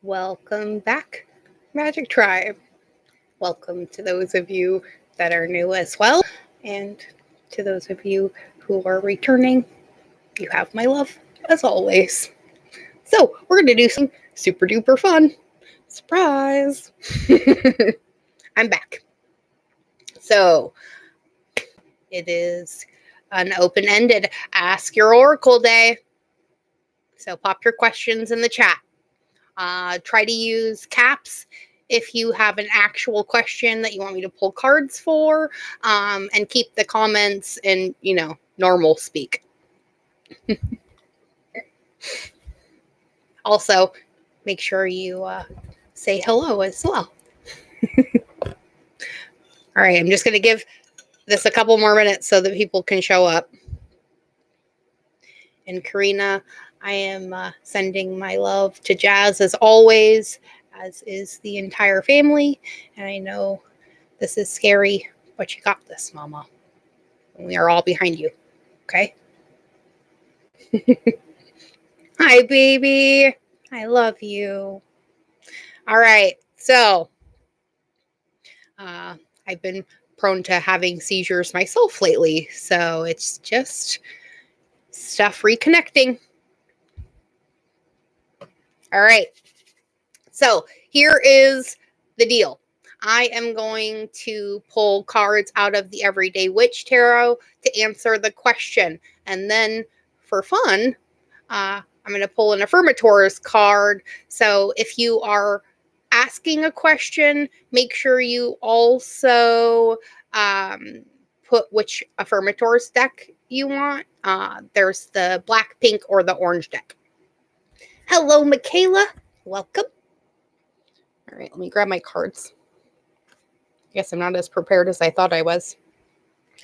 Welcome back, Magic Tribe. Welcome to those of you that are new as well, and to those of you who are returning. You have my love, as always. So, we're going to do something super duper fun. Surprise! I'm back. So, it is an open ended Ask Your Oracle day. So, pop your questions in the chat. Try to use caps if you have an actual question that you want me to pull cards for, and keep the comments in, normal speak. Also, make sure you say hello as well. All right, I'm just going to give this a couple more minutes so that people can show up. And Karina, I am sending my love to Jazz as always, as is the entire family. And I know this is scary, but you got this, Mama. We are all behind you, okay? Hi, baby. I love you. All right, so I've been prone to having seizures myself lately, so it's just stuff reconnecting. All right, so here is the deal. I am going to pull cards out of the Everyday Witch Tarot to answer the question. And then for fun, I'm going to pull an Affirmators card. So if you are asking a question, make sure you also put which Affirmators deck you want. There's the black, pink, or the orange deck. Hello, Michaela. Welcome. All right, let me grab my cards. I guess I'm not as prepared as I thought I was.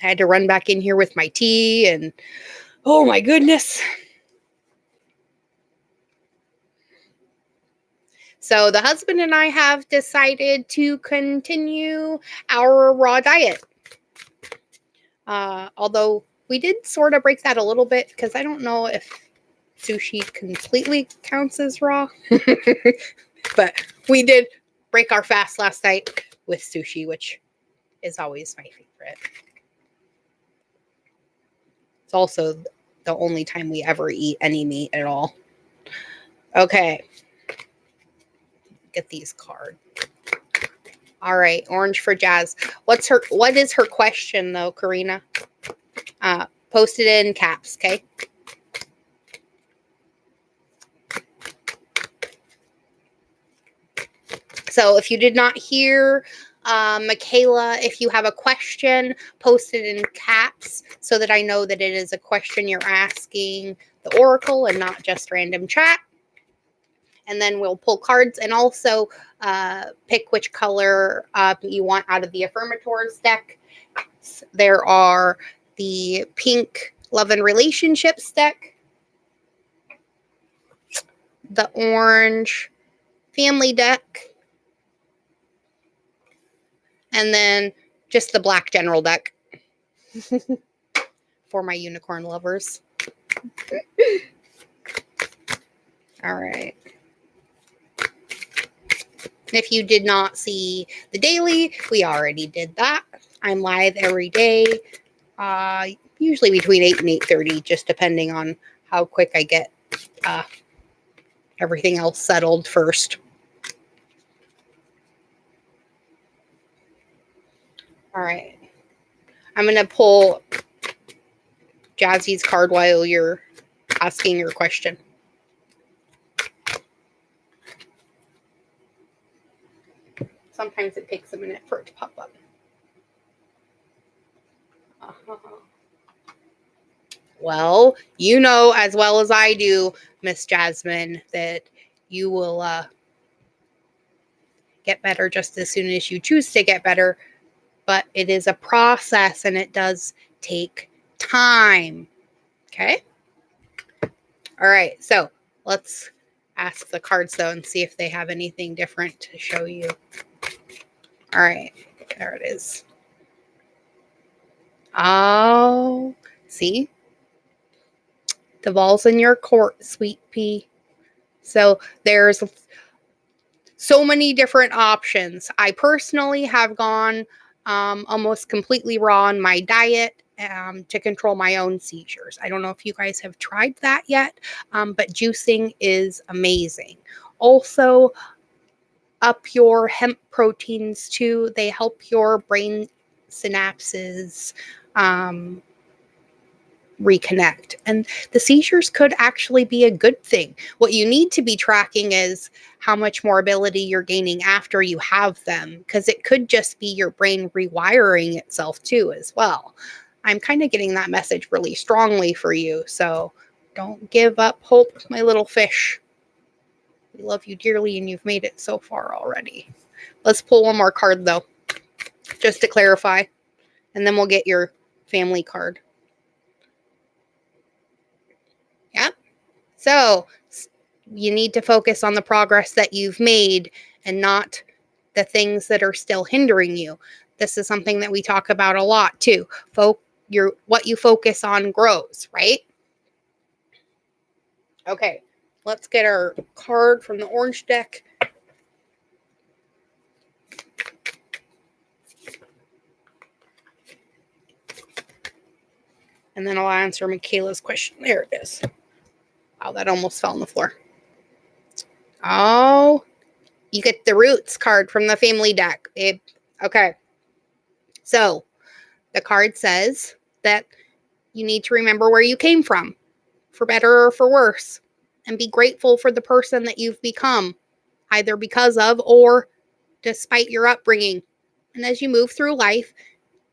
I had to run back in here with my tea and oh my goodness. So the husband and I have decided to continue our raw diet. Although we did sort of break that a little bit because I don't know if sushi completely counts as raw. But we did break our fast last night with sushi, which is always my favorite. It's also the only time we ever eat any meat at all. Okay. Get these cards. All right, orange for Jazz. What is her question though, Karina? Post it in caps, okay? So if you did not hear Michaela, if you have a question, post it in caps so that I know that it is a question you're asking the Oracle and not just random chat. And then we'll pull cards and also pick which color you want out of the Affirmators deck. There are the pink Love and Relationships deck, the orange Family deck, and then just the black General deck for my unicorn lovers. All right. If you did not see the daily, we already did that. I'm live every day, usually between 8 and 8:30, just depending on how quick I get everything else settled first. All right. I'm going to pull Jazzy's card while you're asking your question. Sometimes it takes a minute for it to pop up. Well, you know as well as I do, Miss Jasmine, that you will get better just as soon as you choose to get better. But it is a process and it does take time. Okay? All right, so let's ask the cards though and see if they have anything different to show you. All right, there it is. Oh, see? The ball's in your court, sweet pea. So there's So many different options. I personally have gone almost completely raw on my diet to control my own seizures. I don't know if you guys have tried that yet, but juicing is amazing. Also, up your hemp proteins too. They help your brain synapses reconnect. And the seizures could actually be a good thing. What you need to be tracking is how much more ability you're gaining after you have them, because it could just be your brain rewiring itself too as well. I'm kind of getting that message really strongly for you. So don't give up hope, my little fish. We love you dearly and you've made it so far already. Let's pull one more card though, just to clarify, and then we'll get your family card. Yep. So you need to focus on the progress that you've made and not the things that are still hindering you. This is something that we talk about a lot too. What you focus on grows, right? Okay, let's get our card from the orange deck. And then I'll answer Michaela's question. There it is. Wow, that almost fell on the floor. Oh, you get the roots card from the family deck, babe. Okay. So the card says that you need to remember where you came from, for better or for worse, and be grateful for the person that you've become, either because of or despite your upbringing. And as you move through life,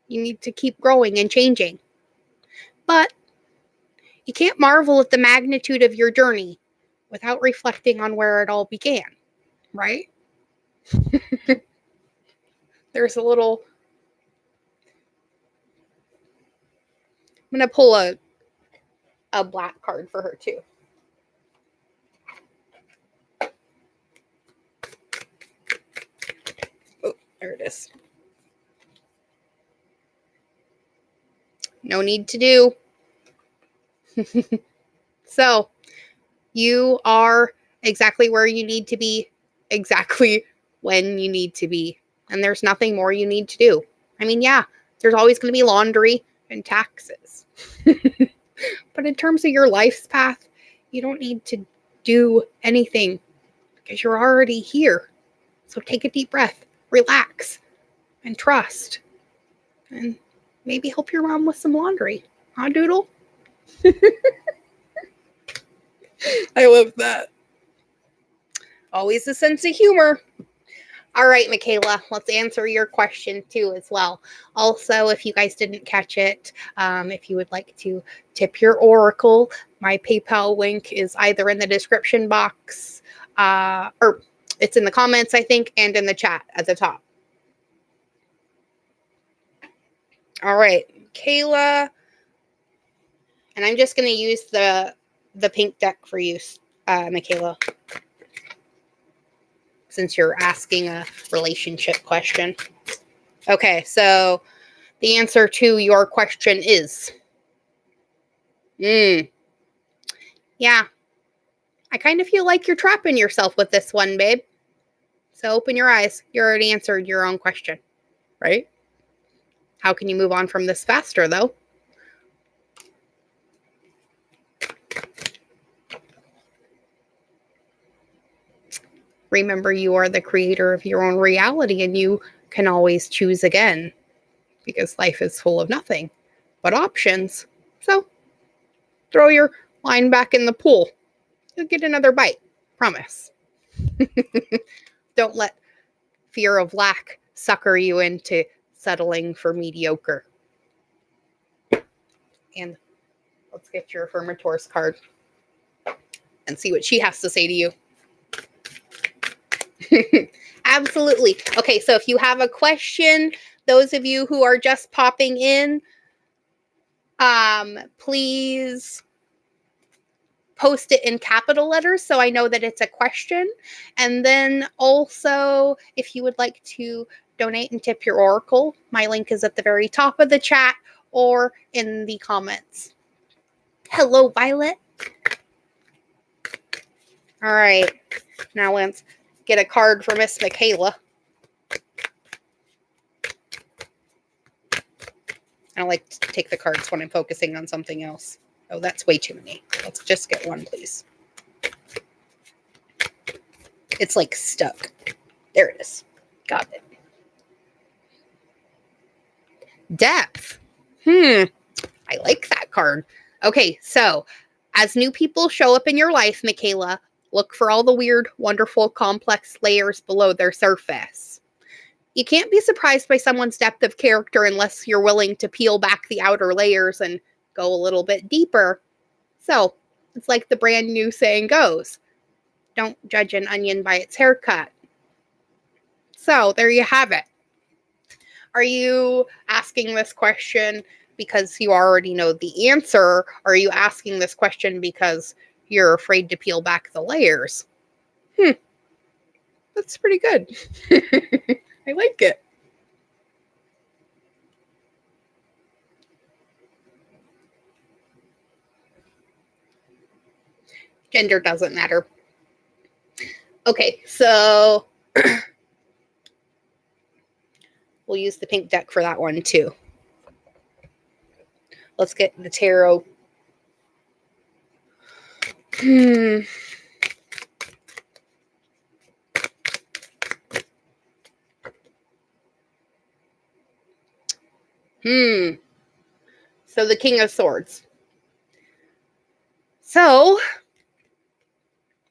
you need to keep growing and changing. But you can't marvel at the magnitude of your journey without reflecting on where it all began, right? There's a little... I'm going to pull a black card for her too. Oh, there it is. No need to do. So, you are exactly where you need to be, exactly when you need to be. And there's nothing more you need to do. I mean, yeah, there's always going to be laundry and taxes. But in terms of your life's path, you don't need to do anything because you're already here. So take a deep breath, relax, and trust. And maybe help your mom with some laundry. Huh, Doodle? I love that. Always a sense of humor. All right, Michaela, let's answer your question too as well. Also, if you guys didn't catch it, if you would like to tip your oracle, my PayPal link is either in the description box or it's in the comments, I think, and in the chat at the top. All right, Michaela. And I'm just going to use the pink deck for you, Michaela, since you're asking a relationship question. Okay, so the answer to your question is, yeah, I kind of feel like you're trapping yourself with this one, babe. So open your eyes. You already answered your own question, right? How can you move on from this faster, though? Remember, you are the creator of your own reality, and you can always choose again, because life is full of nothing but options. So throw your line back in the pool. You'll get another bite. Promise. Don't let fear of lack sucker you into settling for mediocre. And let's get your affirmator's card and see what she has to say to you. Absolutely. Okay, so if you have a question, those of you who are just popping in, please post it in capital letters so I know that it's a question. And then also, if you would like to donate and tip your oracle, my link is at the very top of the chat or in the comments. Hello, Violet. All right, now let's get a card for Miss Michaela. I don't like to take the cards when I'm focusing on something else. Oh, that's way too many. Let's just get one, please. It's like stuck. There it is. Got it. Depth. I like that card. Okay, so as new people show up in your life, Michaela, look for all the weird, wonderful, complex layers below their surface. You can't be surprised by someone's depth of character unless you're willing to peel back the outer layers and go a little bit deeper. So, it's like the brand new saying goes, don't judge an onion by its haircut. So, there you have it. Are you asking this question because you already know the answer? Or are you asking this question because you're afraid to peel back the layers? That's pretty good. I like it. Gender doesn't matter. Okay, so we'll use the pink deck for that one too. Let's get the tarot. So the King of Swords. So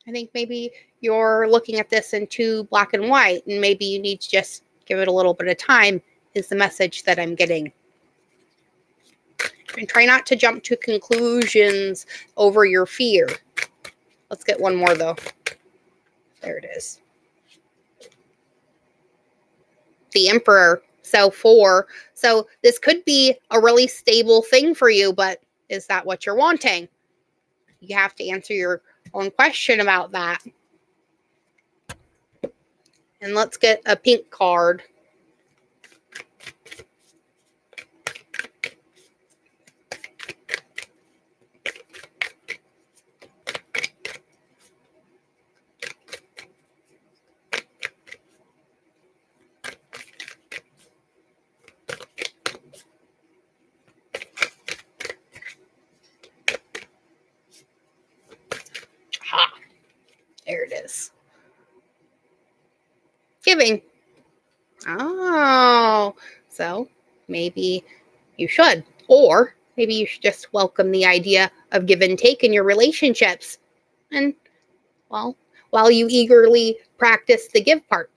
I think maybe you're looking at this in too black and white, and maybe you need to just give it a little bit of time, is the message that I'm getting. And try not to jump to conclusions over your fear. Let's get one more, though. There it is. The Emperor. So 4. So this could be a really stable thing for you, but is that what you're wanting? You have to answer your own question about that. And let's get a pink card. There it is. Giving. Oh, so maybe you should. Or maybe you should just welcome the idea of give and take in your relationships. And, well, while you eagerly practice the give part.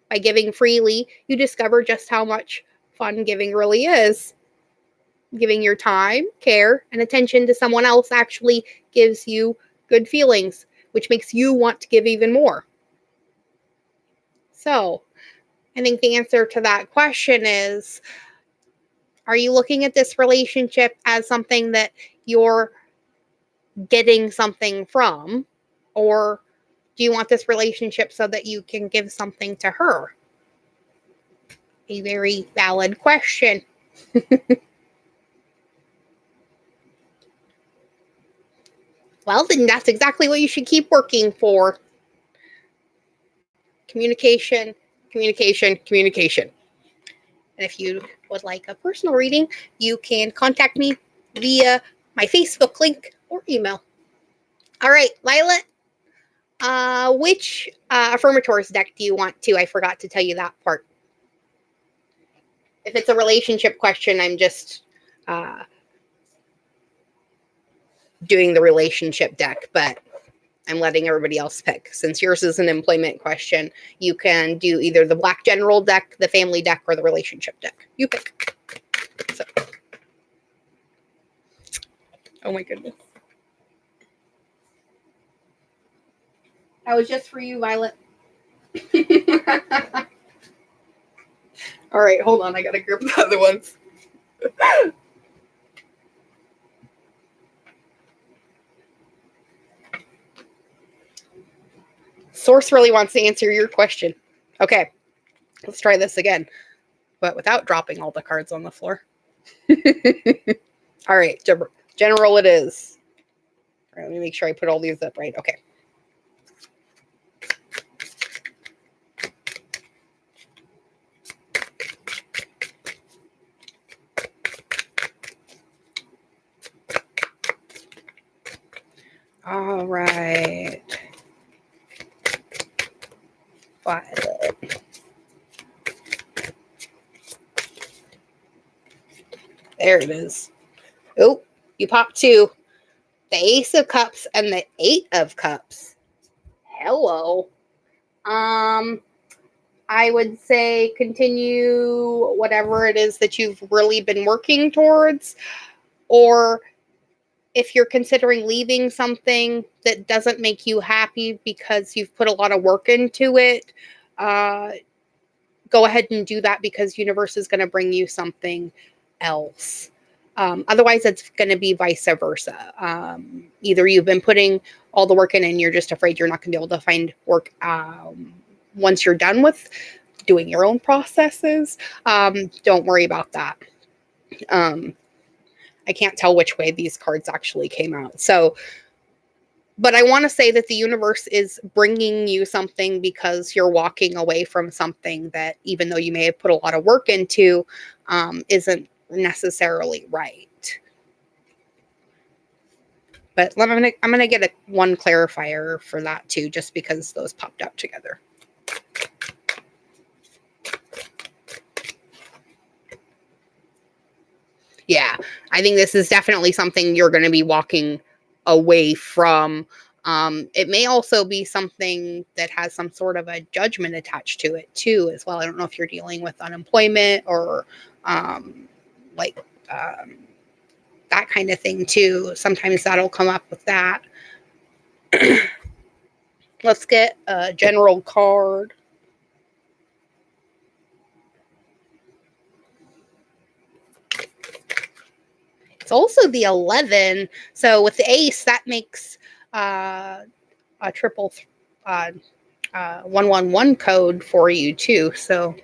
By giving freely, you discover just how much fun giving really is. Giving your time, care, and attention to someone else actually gives you good feelings, which makes you want to give even more. So, I think the answer to that question is, are you looking at this relationship as something that you're getting something from? Or do you want this relationship so that you can give something to her? A very valid question. Well, then that's exactly what you should keep working for. Communication, communication, communication. And if you would like a personal reading, you can contact me via my Facebook link or email. All right, Violet, which Affirmators deck do you want to? I forgot to tell you that part. If it's a relationship question, I'm just doing the relationship deck, but I'm letting everybody else pick. Since yours is an employment question, you can do either the Black General deck, the family deck, or the relationship deck. You pick. So. Oh my goodness. That was just for you, Violet. All right, hold on. I gotta grab the other ones. Source really wants to answer your question. Okay, let's try this again, but without dropping all the cards on the floor. All right, general it is. All right, let me make sure I put all these up right. Okay. All right. Violet. There it is. Oh, you popped two. The Ace of Cups and the Eight of Cups. Hello. I would say continue whatever it is that you've really been working towards, or if you're considering leaving something that doesn't make you happy because you've put a lot of work into it, go ahead and do that, because universe is going to bring you something else. Otherwise, it's going to be vice versa. Either you've been putting all the work in and you're just afraid you're not going to be able to find work once you're done with doing your own processes. Don't worry about that. I can't tell which way these cards actually came out. So, but I want to say that the universe is bringing you something because you're walking away from something that, even though you may have put a lot of work into, isn't necessarily right. But I'm gonna get one clarifier for that too, just because those popped up together. Yeah, I think this is definitely something you're going to be walking away from. It may also be something that has some sort of a judgment attached to it too, as well. I don't know if you're dealing with unemployment or like that kind of thing too. Sometimes that'll come up with that. Let's get a general card. It's also the 11. So with the ace, that makes a triple 111 code for you too. So,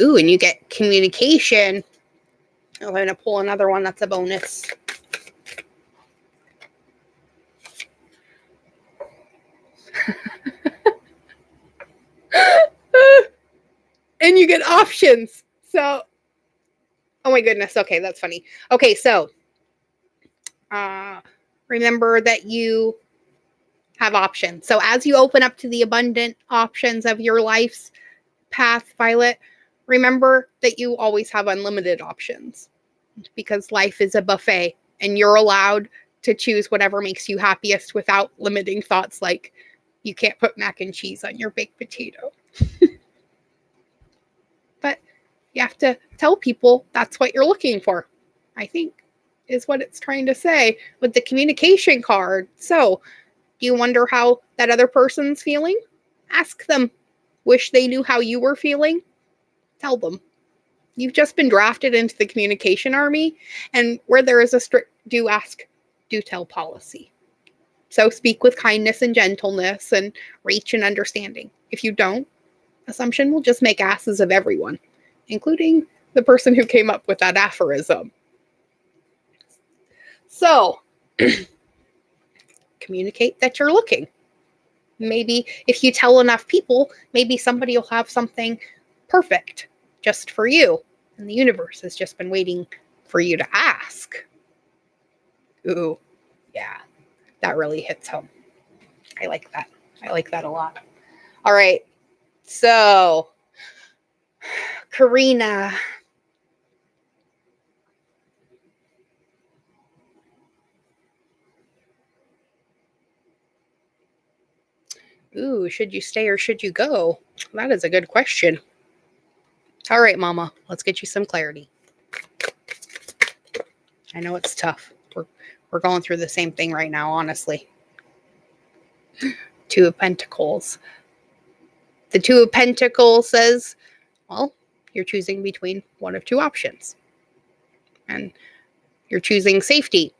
ooh, and you get communication. I'm going to pull another one that's a bonus. And you get options. So, oh my goodness. Okay, that's funny. Okay, so remember that you have options. So as you open up to the abundant options of your life's path, Violet, remember that you always have unlimited options, because life is a buffet and you're allowed to choose whatever makes you happiest without limiting thoughts like you can't put mac and cheese on your baked potato. But you have to tell people that's what you're looking for, I think, is what it's trying to say with the communication card. So, do you wonder how that other person's feeling? Ask them. Wish they knew how you were feeling? Tell them. You've just been drafted into the communication army, and where there is a strict do ask, do tell policy. So speak with kindness and gentleness and reach and understanding. If you don't, assumption will just make asses of everyone, including the person who came up with that aphorism. So, communicate that you're looking. Maybe if you tell enough people, maybe somebody will have something perfect just for you. And the universe has just been waiting for you to ask. Ooh, yeah, that really hits home. I like that. I like that a lot. All right. So, Karina. Ooh, should you stay or should you go? That is a good question. All right, Mama, let's get you some clarity. I know it's tough. We're going through the same thing right now, honestly. Two of Pentacles. The Two of Pentacles says, well, you're choosing between one of two options. And you're choosing safety.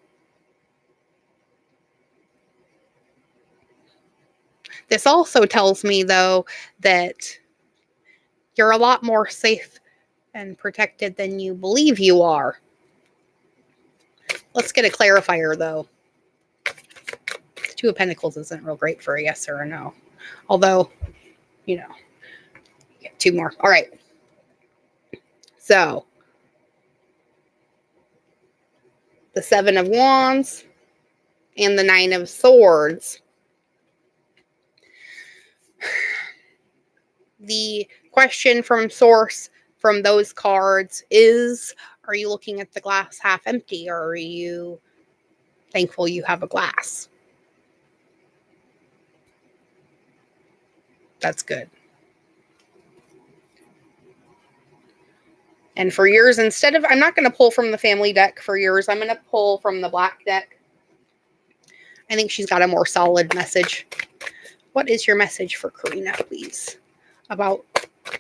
This also tells me, though, that you're a lot more safe and protected than you believe you are. Let's get a clarifier, though. The Two of Pentacles isn't real great for a yes or a no. Although, you know, get two more. All right. So, the Seven of Wands, and the Nine of Swords. The question from source from those cards is, are you looking at the glass half empty, or are you thankful you have a glass? That's good. And for yours, instead of, I'm not going to pull from the family deck for yours, I'm going to pull from the black deck. I think she's got a more solid message. What is your message for Karina, please, about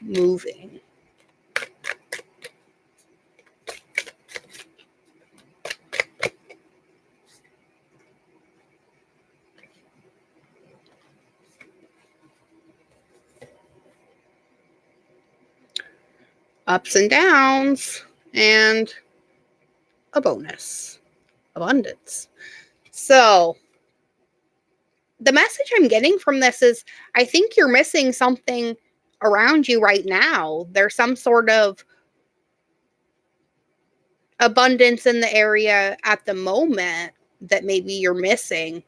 moving? Ups and downs, and a bonus. Abundance. So the message I'm getting from this is, I think you're missing something around you right now. There's some sort of abundance in the area at the moment that maybe you're missing.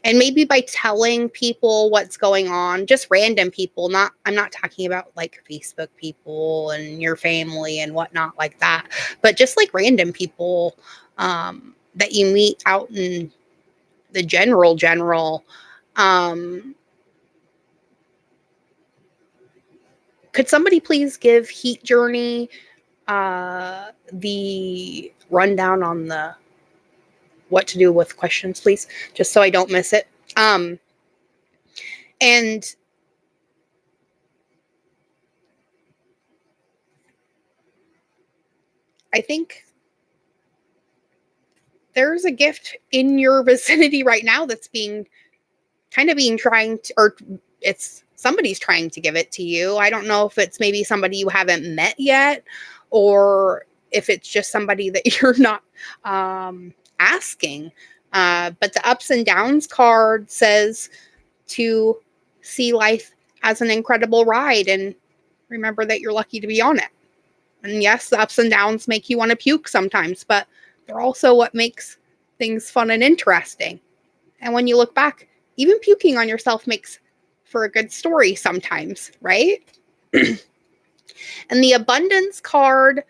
And maybe by telling people what's going on, just random people, I'm not talking about like Facebook people and your family and whatnot like that, but just like random people that you meet out in the general. Could somebody please give Heat Journey the rundown on the what to do with questions, please, just so I don't miss it. And I think there's a gift in your vicinity right now that's being trying to, or it's somebody's trying to give it to you. I don't know if it's maybe somebody you haven't met yet, or if it's just somebody that you're not asking. But the ups and downs card says to see life as an incredible ride and remember that you're lucky to be on it. And yes, the ups and downs make you want to puke sometimes, but they're also what makes things fun and interesting. And when you look back, even puking on yourself makes for a good story sometimes, right? And the abundance card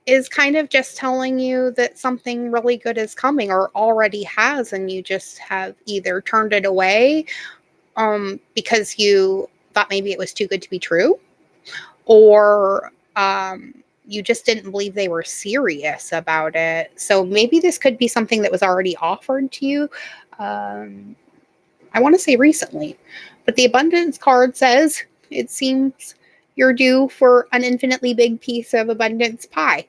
is kind of just telling you that something really good is coming or already has, and you just have either turned it away because you thought maybe it was too good to be true, or you just didn't believe they were serious about it. So maybe this could be something that was already offered to you. I want to say recently, but the abundance card says it seems you're due for an infinitely big piece of abundance pie.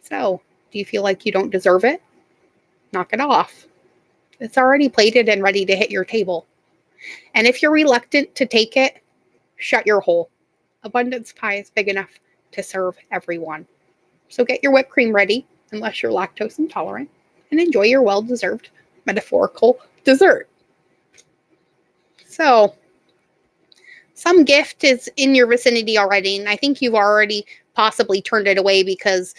So, do you feel like you don't deserve it? Knock it off. It's already plated and ready to hit your table. And if you're reluctant to take it, shut your hole. Abundance pie is big enough to serve everyone. So get your whipped cream ready, unless you're lactose intolerant, and enjoy your well-deserved metaphorical dessert. So, some gift is in your vicinity already, and I think you've already possibly turned it away because,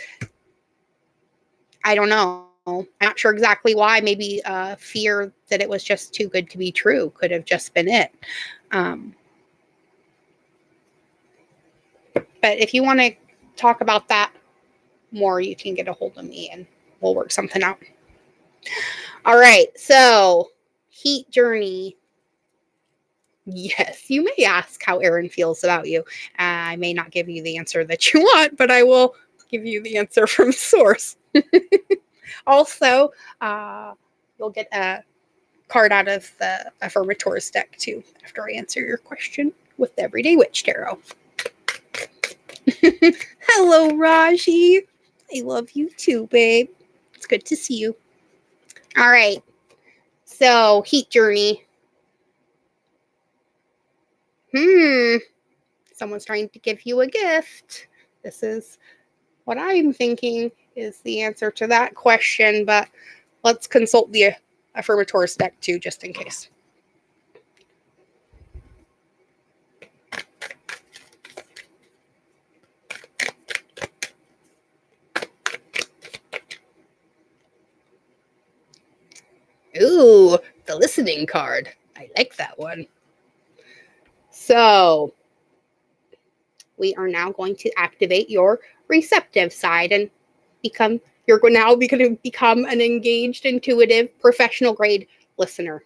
I don't know, I'm not sure exactly why. Maybe fear that it was just too good to be true could have just been it. But if you want to talk about that more, you can get a hold of me and we'll work something out. All right, so Heat Journey. Yes, you may ask how Erin feels about you. I may not give you the answer that you want, but I will give you the answer from source. Also, you'll get a card out of the Affirmators deck too after I answer your question with the Everyday Witch Tarot. Hello, Raji. I love you too, babe. It's good to see you. All right. So, Heat Journey. Someone's trying to give you a gift. This is what I'm thinking is the answer to that question, but let's consult the Affirmators deck too, just in case. Ooh, the listening card. I like that one. So we are now going to activate your receptive side and you're now going to become an engaged, intuitive, professional grade listener.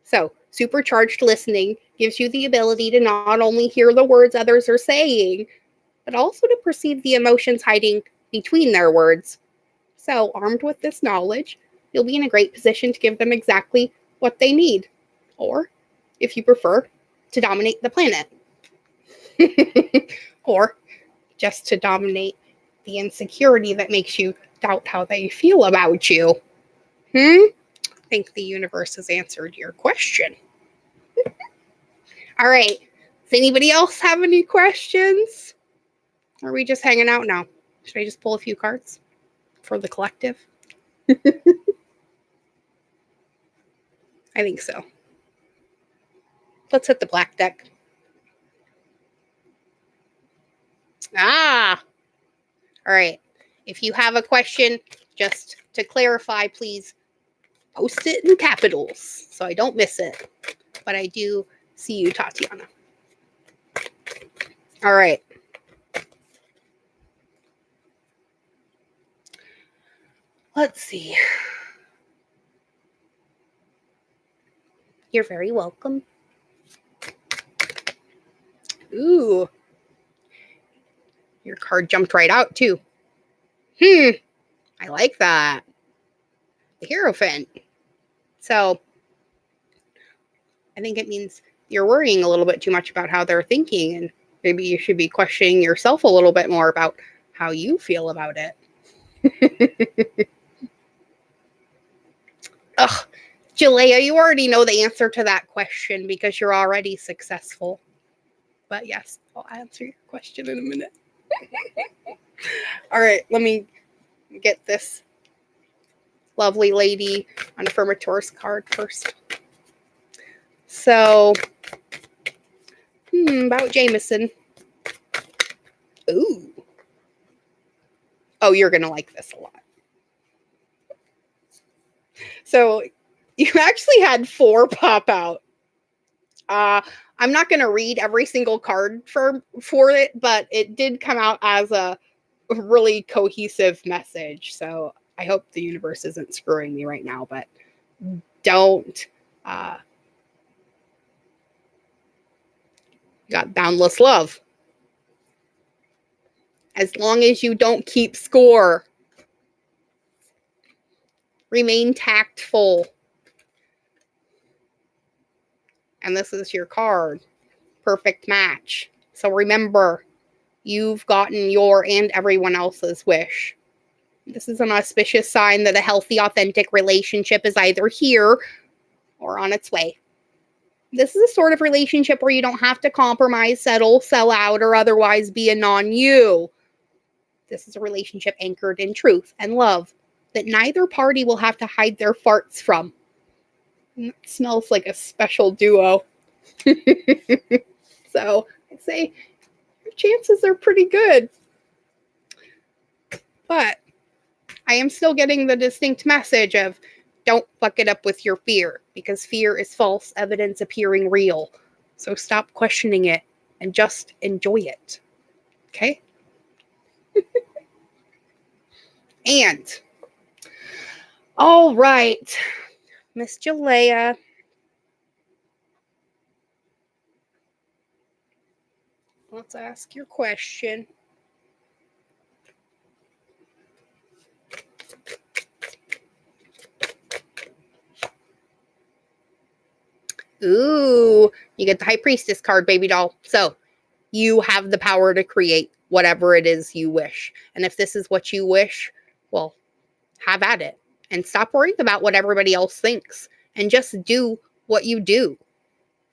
So supercharged listening gives you the ability to not only hear the words others are saying, but also to perceive the emotions hiding between their words. So armed with this knowledge, you'll be in a great position to give them exactly what they need, or, if you prefer, to dominate the planet. Or just to dominate the insecurity that makes you doubt how they feel about you. I think the universe has answered your question. All right. Does anybody else have any questions? Or are we just hanging out now? Should I just pull a few cards for the collective? I think so. Let's hit the black deck. All right. If you have a question, just to clarify, please post it in capitals so I don't miss it. But I do see you, Tatiana. All right. Let's see. You're very welcome. Ooh. Your card jumped right out, too. I like that. The Hierophant. So, I think it means you're worrying a little bit too much about how they're thinking, and maybe you should be questioning yourself a little bit more about how you feel about it. Ugh, Jalea, you already know the answer to that question because you're already successful. But yes, I'll answer your question in a minute. All right, let me get this lovely lady on Affirmator's card first. So, about Jameson. Ooh. Oh, you're going to like this a lot. So, you actually had 4 pop out. I'm not going to read every single card for it, but it did come out as a really cohesive message. So I hope the universe isn't screwing me right now, but don't. Got boundless love. As long as you don't keep score. Remain tactful. And this is your card. Perfect match. So remember, you've gotten your and everyone else's wish. This is an auspicious sign that a healthy, authentic relationship is either here or on its way. This is a sort of relationship where you don't have to compromise, settle, sell out, or otherwise be a non-you. This is a relationship anchored in truth and love that neither party will have to hide their farts from. It smells like a special duo. So I'd say your chances are pretty good. But I am still getting the distinct message of don't fuck it up with your fear, because fear is false evidence appearing real. So stop questioning it and just enjoy it. Okay? And, all right, Miss Jalea. Let's ask your question. Ooh, you get the High Priestess card, baby doll. So you have the power to create whatever it is you wish. And if this is what you wish, well, have at it. And stop worrying about what everybody else thinks. And just do what you do.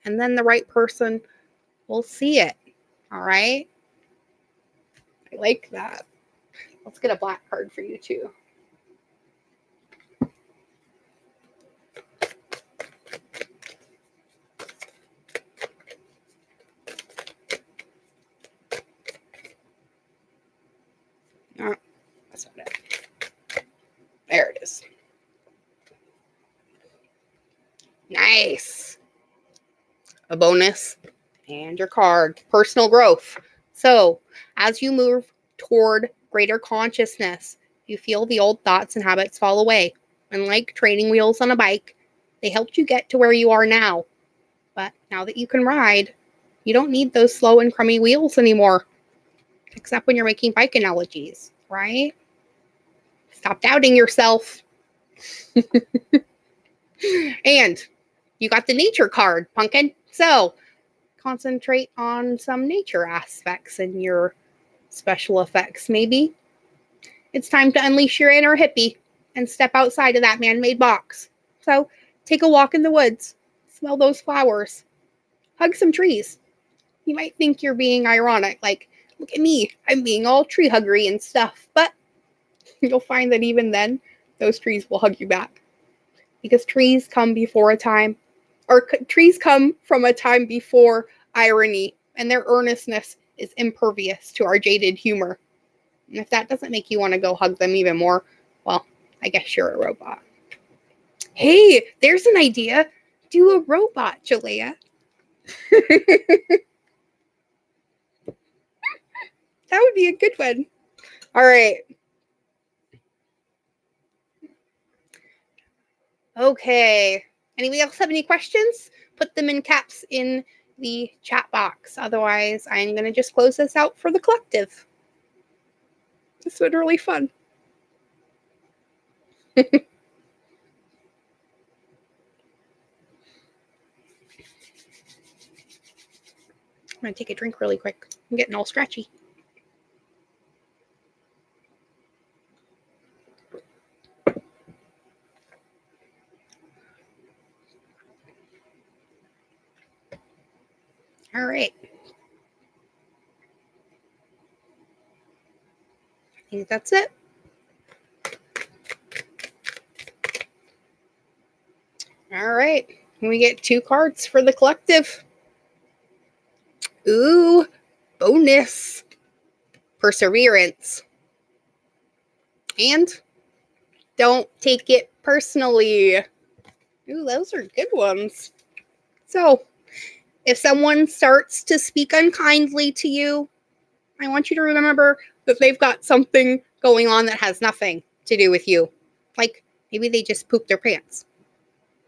And then the right person will see it. All right? I like that. Let's get a black card for you, too. Oh, that's not it. There it is. a bonus, and your card, personal growth. So, as you move toward greater consciousness, you feel the old thoughts and habits fall away. And like training wheels on a bike, they helped you get to where you are now. But now that you can ride, you don't need those slow and crummy wheels anymore. Except when you're making bike analogies, right? Stop doubting yourself. And you got the nature card, pumpkin. So concentrate on some nature aspects in your special effects, maybe. It's time to unleash your inner hippie and step outside of that man-made box. So take a walk in the woods, smell those flowers, hug some trees. You might think you're being ironic, like, look at me, I'm being all tree huggery and stuff, but you'll find that even then, those trees will hug you back. Because trees come before a time, or trees come from a time before irony, and their earnestness is impervious to our jaded humor. And if that doesn't make you want to go hug them even more, well, I guess you're a robot. Hey, there's an idea. Do a robot, Jalea. That would be a good one. All right. Okay. Anybody else have any questions? Put them in caps in the chat box. Otherwise, I'm going to just close this out for the collective. This was really fun. I'm going to take a drink really quick. I'm getting all scratchy. All right. I think that's it. All right. We get 2 cards for the collective. Ooh, bonus. Perseverance. And don't take it personally. Ooh, those are good ones. So, if someone starts to speak unkindly to you, I want you to remember that they've got something going on that has nothing to do with you. Like, maybe they just pooped their pants.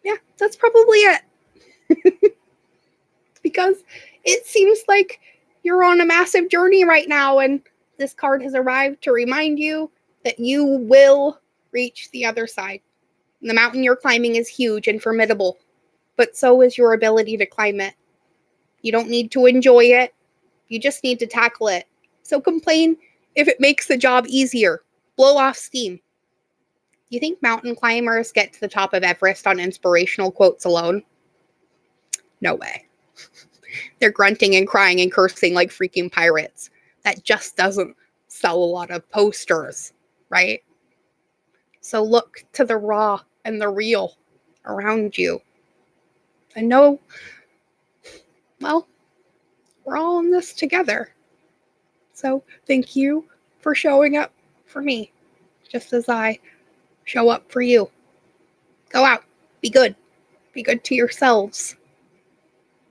Yeah, that's probably it. Because it seems like you're on a massive journey right now, and this card has arrived to remind you that you will reach the other side. The mountain you're climbing is huge and formidable, but so is your ability to climb it. You don't need to enjoy it. You just need to tackle it. So complain if it makes the job easier. Blow off steam. You think mountain climbers get to the top of Everest on inspirational quotes alone? No way. They're grunting and crying and cursing like freaking pirates. That just doesn't sell a lot of posters, right? So look to the raw and the real around you. And know, well, we're all in this together. So thank you for showing up for me, just as I show up for you. Go out, be good to yourselves.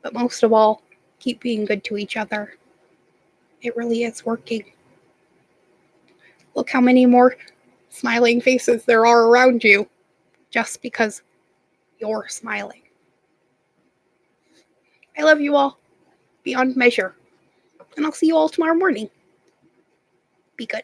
But most of all, keep being good to each other. It really is working. Look how many more smiling faces there are around you just because you're smiling. I love you all beyond measure. And I'll see you all tomorrow morning. Be good.